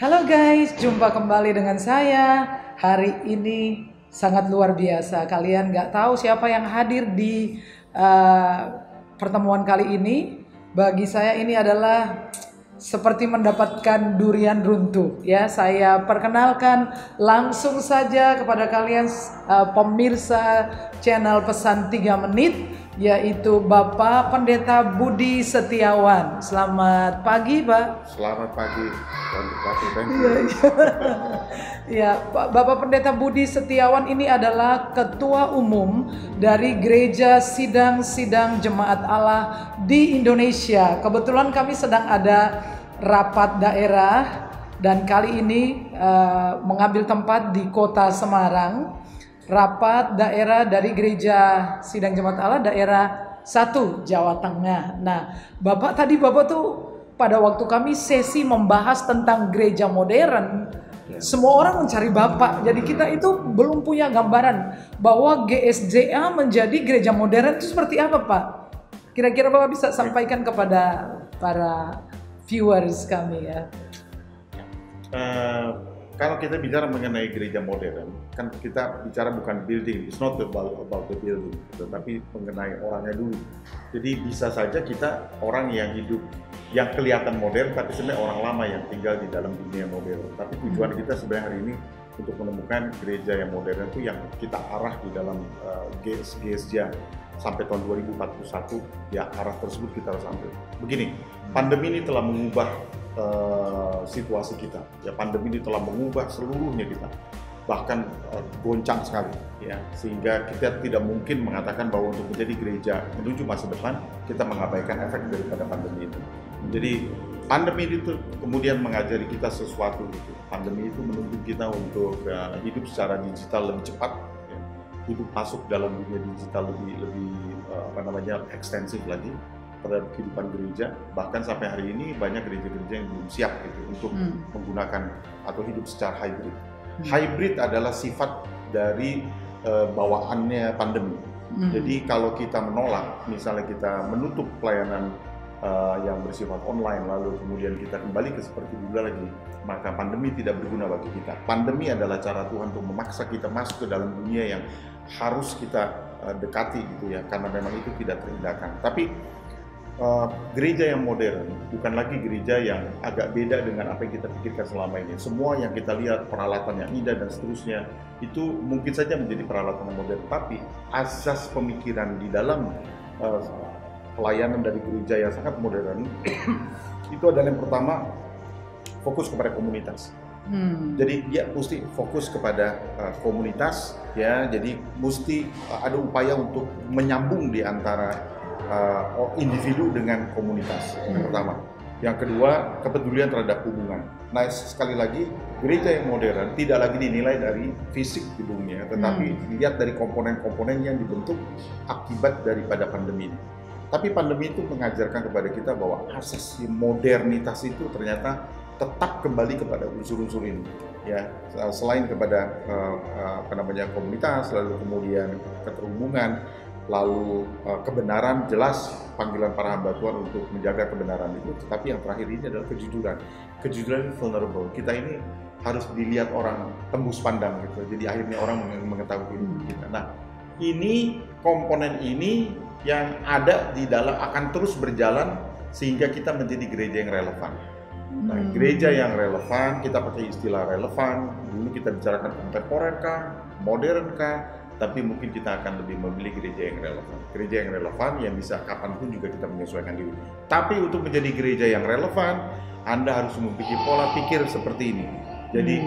Halo guys, jumpa kembali dengan saya. Hari ini sangat luar biasa. Kalian nggak tahu siapa yang hadir di pertemuan kali ini. Bagi saya ini adalah seperti mendapatkan durian runtuh. Ya, saya perkenalkan langsung saja kepada kalian pemirsa channel Pesan 3 Menit, yaitu Bapak Pendeta Budi Setiawan. Selamat pagi, Pak. Selamat pagi, thank you. Ya, Bapak Pendeta Budi Setiawan ini adalah Ketua Umum dari Gereja Sidang-Sidang Jemaat Allah di Indonesia. Kebetulan kami sedang ada rapat daerah dan kali ini mengambil tempat di Kota Semarang. Rapat daerah dari Gereja Sidang Jemaat Allah daerah 1 Jawa Tengah. Nah, Bapak tuh pada waktu kami sesi membahas tentang gereja modern, semua orang mencari Bapak. Jadi kita itu belum punya gambaran bahwa GSJA menjadi gereja modern itu seperti apa, Pak? Kira-kira Bapak bisa sampaikan kepada para viewers kami ya. Kalau kita bicara mengenai gereja modern, kan kita bicara bukan building, it's not about the building, tetapi mengenai orangnya dulu. Jadi bisa saja kita orang yang hidup, yang kelihatan modern, tapi sebenarnya orang lama yang tinggal di dalam dunia modern. Tapi tujuan kita sebenarnya hari ini untuk menemukan gereja yang modern itu yang kita arah di dalam GSJ sampai tahun 2041, ya arah tersebut kita harus ambil. Begini, pandemi ini telah mengubah situasi kita. Ya, pandemi ini telah mengubah seluruhnya kita, bahkan goncang sekali. Ya, sehingga kita tidak mungkin mengatakan bahwa untuk menjadi gereja menuju masa depan kita mengabaikan efek daripada pandemi itu. Jadi pandemi itu kemudian mengajari kita sesuatu. Pandemi itu menuntut kita untuk hidup secara digital lebih cepat, ya. Hidup masuk dalam dunia digital lebih ekstensif lagi terhadap kehidupan gereja. Bahkan sampai hari ini banyak gereja-gereja yang belum siap gitu untuk menggunakan atau hidup secara hybrid. Hybrid adalah sifat dari bawaannya pandemi. Jadi kalau kita menolak, misalnya kita menutup pelayanan yang bersifat online, lalu kemudian kita kembali ke seperti dulu lagi, maka pandemi tidak berguna bagi kita. Pandemi adalah cara Tuhan untuk memaksa kita masuk ke dalam dunia yang harus kita dekati gitu ya, karena memang itu tidak terhindarkan. Tapi gereja yang modern bukan lagi gereja yang agak beda dengan apa yang kita pikirkan selama ini. Semua yang kita lihat, peralatan yang indah dan seterusnya, itu mungkin saja menjadi peralatan yang modern. Tapi asas pemikiran di dalam pelayanan dari gereja yang sangat modern itu adalah yang pertama, fokus kepada komunitas. Jadi dia mesti fokus kepada komunitas, ya. Jadi mesti ada upaya untuk menyambung di antara individu dengan komunitas. Yang pertama. Yang kedua, kepedulian terhadap hubungan. Nah, sekali lagi, gereja yang modern tidak lagi dinilai dari fisik gedungnya, tetapi dilihat dari komponen-komponen yang dibentuk akibat daripada pandemi ini. Tapi pandemi itu mengajarkan kepada kita bahwa asas modernitas itu ternyata tetap kembali kepada unsur-unsur ini. Ya, selain kepada komunitas, lalu kemudian keterhubungan, lalu kebenaran, jelas panggilan para hamba Tuhan untuk menjaga kebenaran itu, tetapi yang terakhir ini adalah kejujuran. Kejujuran vulnerable. Kita ini harus dilihat orang tembus pandang gitu. Jadi akhirnya orang mengetahui diri kita. Nah, ini komponen ini yang ada di dalam akan terus berjalan sehingga kita menjadi gereja yang relevan. Nah, gereja yang relevan, kita pakai istilah relevan. Dulu kita bicarakan kontemporer kah, modern kah, tapi mungkin kita akan lebih memilih gereja yang relevan. Gereja yang relevan yang bisa kapanpun juga kita menyesuaikan diri. Tapi untuk menjadi gereja yang relevan, Anda harus memiliki pola pikir seperti ini. Jadi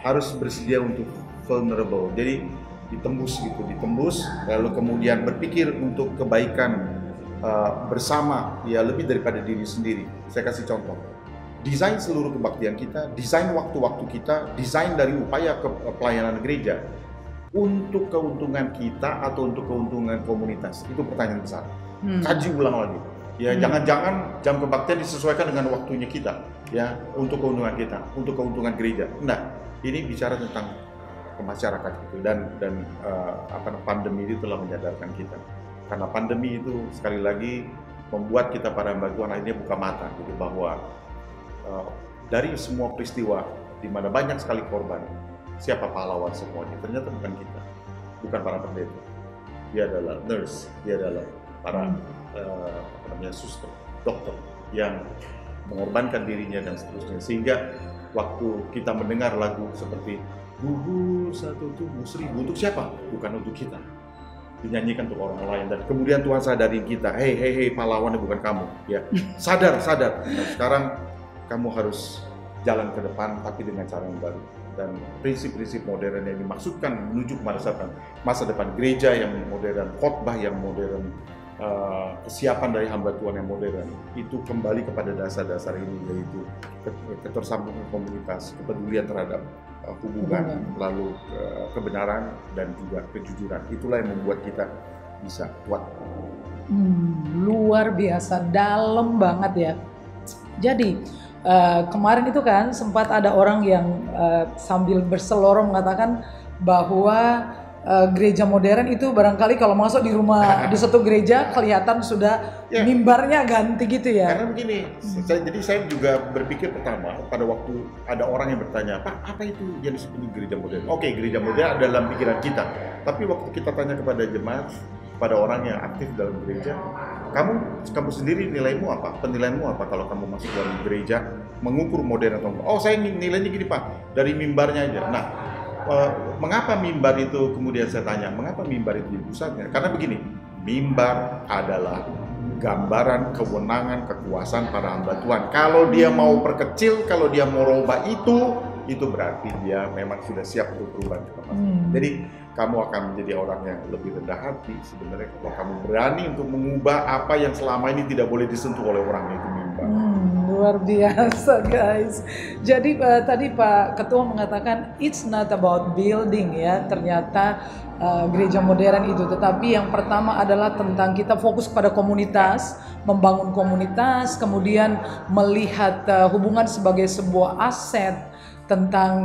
harus bersedia untuk vulnerable. Jadi ditembus, lalu kemudian berpikir untuk kebaikan bersama, ya lebih daripada diri sendiri. Saya kasih contoh. Desain seluruh kebaktian kita, desain waktu-waktu kita, desain dari upaya pelayanan gereja untuk keuntungan kita atau untuk keuntungan komunitas? Itu pertanyaan besar. Kaji ulang lagi. Ya, jangan-jangan jam kebaktian disesuaikan dengan waktunya kita, ya, untuk keuntungan kita, untuk keuntungan gereja. Nah, ini bicara tentang ke masyarakat itu dan pandemi itu telah menyadarkan kita. Karena pandemi itu sekali lagi membuat kita para hamba Tuhan akhirnya buka mata gitu, bahwa dari semua peristiwa di mana banyak sekali korban, siapa pahlawan semuanya? Ternyata bukan kita, bukan para pendeta. Dia adalah nurse, dia adalah para suster, dokter yang mengorbankan dirinya dan seterusnya. Sehingga waktu kita mendengar lagu seperti gugur satu tubuh seribu, untuk siapa? Bukan untuk kita, dinyanyikan untuk orang lain. Dan kemudian Tuhan sadarin kita, hei pahlawannya bukan kamu, ya sadar. Nah, sekarang kamu harus jalan ke depan tapi dengan cara yang baru. Dan prinsip-prinsip modern yang dimaksudkan menuju ke masa depan gereja yang modern, khotbah yang modern, kesiapan dari hamba Tuhan yang modern, itu kembali kepada dasar-dasar ini, yaitu ketersambungan komunitas, kepedulian terhadap hubungan, lalu kebenaran dan juga kejujuran. Itulah yang membuat kita bisa kuat. Luar biasa, dalam banget ya. Jadi kemarin itu kan sempat ada orang yang sambil berseloroh mengatakan bahwa gereja modern itu barangkali kalau masuk di rumah di satu gereja kelihatan sudah mimbarnya ganti gitu ya. Karena begini, jadi saya juga berpikir pertama pada waktu ada orang yang bertanya, Pak, apa itu yang disebut gereja modern? Oke, gereja modern dalam pikiran kita. Tapi waktu kita tanya kepada jemaat, pada orang yang aktif dalam gereja, kamu sendiri nilaimu apa? Penilaianmu apa kalau kamu masuk dalam gereja mengukur modern atau enggak? Oh, saya nilainya gini, Pak, dari mimbarnya aja. Nah, mengapa mimbar itu, kemudian saya tanya, mengapa mimbar itu di pusatnya? Karena begini, mimbar adalah gambaran kewenangan, kekuasaan para hamba Tuhan. Kalau dia mau perkecil, kalau dia mau rubah itu berarti dia memang sudah siap untuk perubahan. Jadi kamu akan menjadi orang yang lebih rendah hati sebenarnya kalau kamu berani untuk mengubah apa yang selama ini tidak boleh disentuh oleh orang, itu mimbar. Luar biasa guys. Jadi tadi Pak Ketua mengatakan it's not about building ya, ternyata gereja modern itu, tetapi yang pertama adalah tentang kita fokus pada komunitas, membangun komunitas, kemudian melihat hubungan sebagai sebuah aset tentang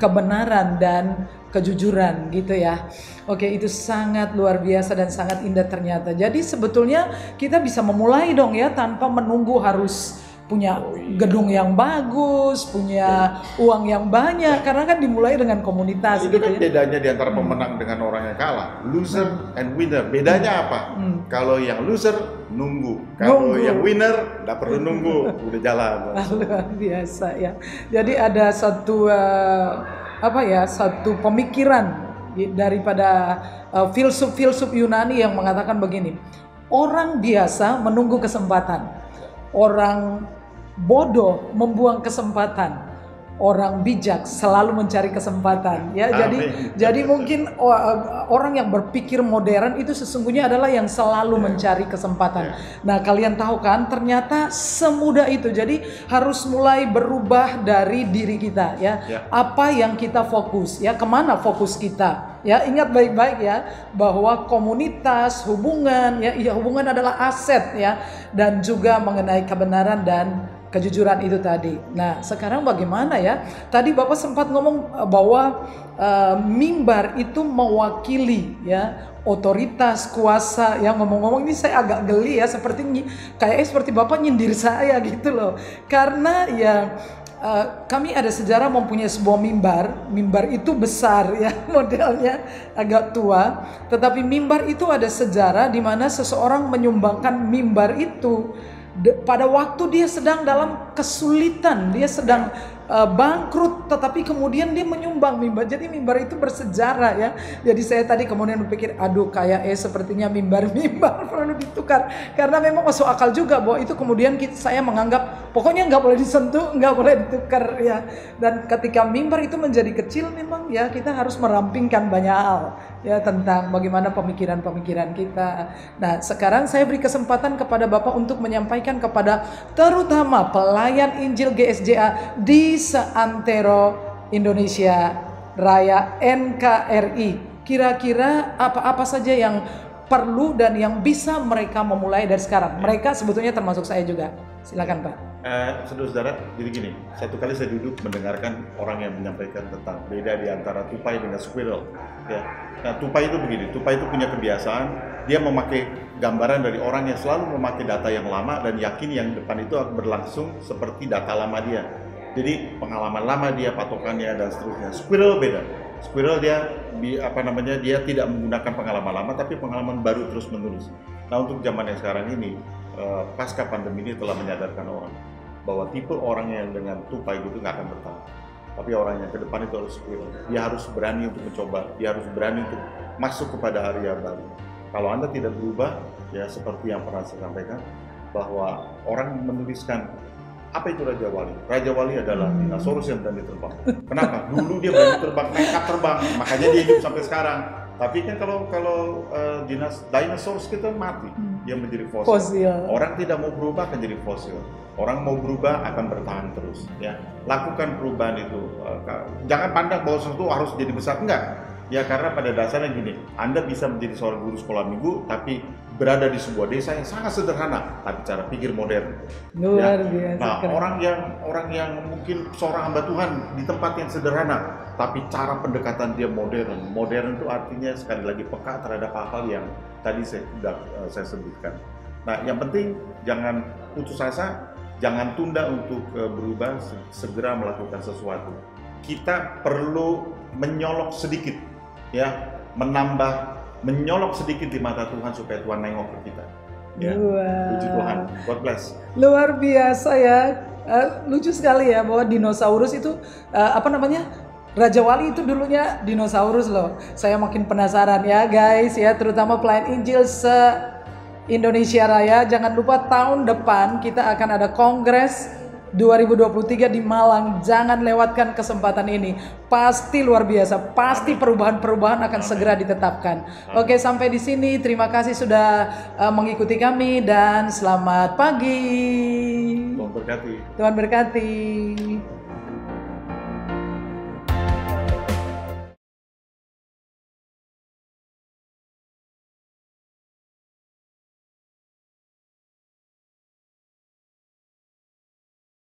kebenaran dan kejujuran gitu ya. Oke, itu sangat luar biasa dan sangat indah ternyata. Jadi sebetulnya kita bisa memulai dong ya, tanpa menunggu harus punya gedung yang bagus, punya uang yang banyak, karena kan dimulai dengan komunitas. Itu gitu kan ya. bedanya di antara pemenang dengan orang yang kalah, loser and winner. Bedanya apa? Kalau yang loser nunggu, kalau yang winner nggak perlu nunggu, udah jalan. Luar biasa ya. Jadi ada satu satu pemikiran daripada filsuf Yunani yang mengatakan begini, orang biasa menunggu kesempatan, orang bodoh membuang kesempatan, orang bijak selalu mencari kesempatan ya. Jadi mungkin orang yang berpikir modern itu sesungguhnya adalah yang selalu mencari kesempatan. Nah, kalian tahu kan ternyata semudah itu. Jadi harus mulai berubah dari diri kita ya. Apa yang kita fokus ya, kemana fokus kita ya. Ingat baik-baik ya bahwa komunitas, hubungan ya, hubungan adalah aset ya, dan juga mengenai kebenaran dan kejujuran itu tadi. Nah, sekarang bagaimana ya? Tadi Bapak sempat ngomong bahwa mimbar itu mewakili ya otoritas, kuasa. Yang ngomong-ngomong ini saya agak geli ya, seperti Bapak nyindir saya gitu loh. Karena ya kami ada sejarah mempunyai sebuah mimbar itu besar ya, modelnya agak tua, tetapi mimbar itu ada sejarah di mana seseorang menyumbangkan mimbar itu pada waktu dia sedang dalam kesulitan, dia sedang bangkrut, tetapi kemudian dia menyumbang mimbar. Jadi mimbar itu bersejarah ya. Jadi saya tadi kemudian berpikir, aduh kayak sepertinya mimbar perlu ditukar, karena memang masuk akal juga bahwa itu kemudian saya menganggap pokoknya nggak boleh disentuh, nggak boleh ditukar ya. Dan ketika mimbar itu menjadi kecil, memang ya kita harus merampingkan banyak hal ya tentang bagaimana pemikiran kita. Nah, sekarang saya beri kesempatan kepada Bapak untuk menyampaikan kepada terutama pelayan Injil GSJA di seantero Indonesia Raya NKRI. Kira-kira apa saja yang perlu dan yang bisa mereka memulai dari sekarang? Mereka sebetulnya termasuk saya juga. Silakan Pak. Saudara-saudara, jadi gini, satu kali saya duduk mendengarkan orang yang menyampaikan tentang beda di antara tupai dengan squirrel. Ya. Nah, tupai itu begini, tupai itu punya kebiasaan, dia memakai gambaran dari orang yang selalu memakai data yang lama dan yakin yang depan itu berlangsung seperti data lama dia. Jadi pengalaman lama dia, patokannya dan seterusnya. Squirrel beda. Squirrel dia dia tidak menggunakan pengalaman lama, tapi pengalaman baru terus menerus. Nah, untuk zaman yang sekarang ini, pasca pandemi ini telah menyadarkan orang bahwa tipe orang yang dengan tupai itu nggak akan bertahan. Tapi orang yang ke depan itu harus squirrel. Dia harus berani untuk mencoba, dia harus berani untuk masuk kepada area baru. Kalau Anda tidak berubah, ya seperti yang pernah saya sampaikan, bahwa orang menuliskan apa itu Raja Wali? Raja Wali adalah dinosaurus yang berani terbang. Kenapa? Dulu dia berani terbang, nekat terbang, makanya dia hidup sampai sekarang. Tapi kan kalau dinosaurus kita mati, dia menjadi fosil. Orang tidak mau berubah akan jadi fosil. Orang mau berubah akan bertahan terus. Ya, lakukan perubahan itu. Jangan pandang bahwa sesuatu harus jadi besar, enggak. Ya karena pada dasarnya gini, Anda bisa menjadi seorang guru sekolah minggu, tapi berada di sebuah desa yang sangat sederhana, tapi cara pikir modern. Luar biasa. Nah, orang yang mungkin seorang hamba Tuhan di tempat yang sederhana, tapi cara pendekatan dia modern. Modern itu artinya sekali lagi peka terhadap hal-hal yang tadi saya sebutkan. Nah, yang penting jangan putus asa, jangan tunda untuk berubah, segera melakukan sesuatu. Kita perlu menyolok sedikit, ya, menyolok sedikit di mata Tuhan supaya Tuhan nengok ke kita. Ya. Puji Tuhan. God bless. Luar biasa ya. Lucu sekali ya bahwa dinosaurus itu Raja Wali itu dulunya dinosaurus loh. Saya makin penasaran ya guys ya, terutama pelayan Injil se-Indonesia Raya. Jangan lupa tahun depan kita akan ada kongres 2023 di Malang. Jangan lewatkan kesempatan ini. Pasti luar biasa. Pasti perubahan-perubahan akan segera ditetapkan. Oke, sampai di sini. Terima kasih sudah mengikuti kami dan selamat pagi. Tuhan berkati. Tuhan berkati.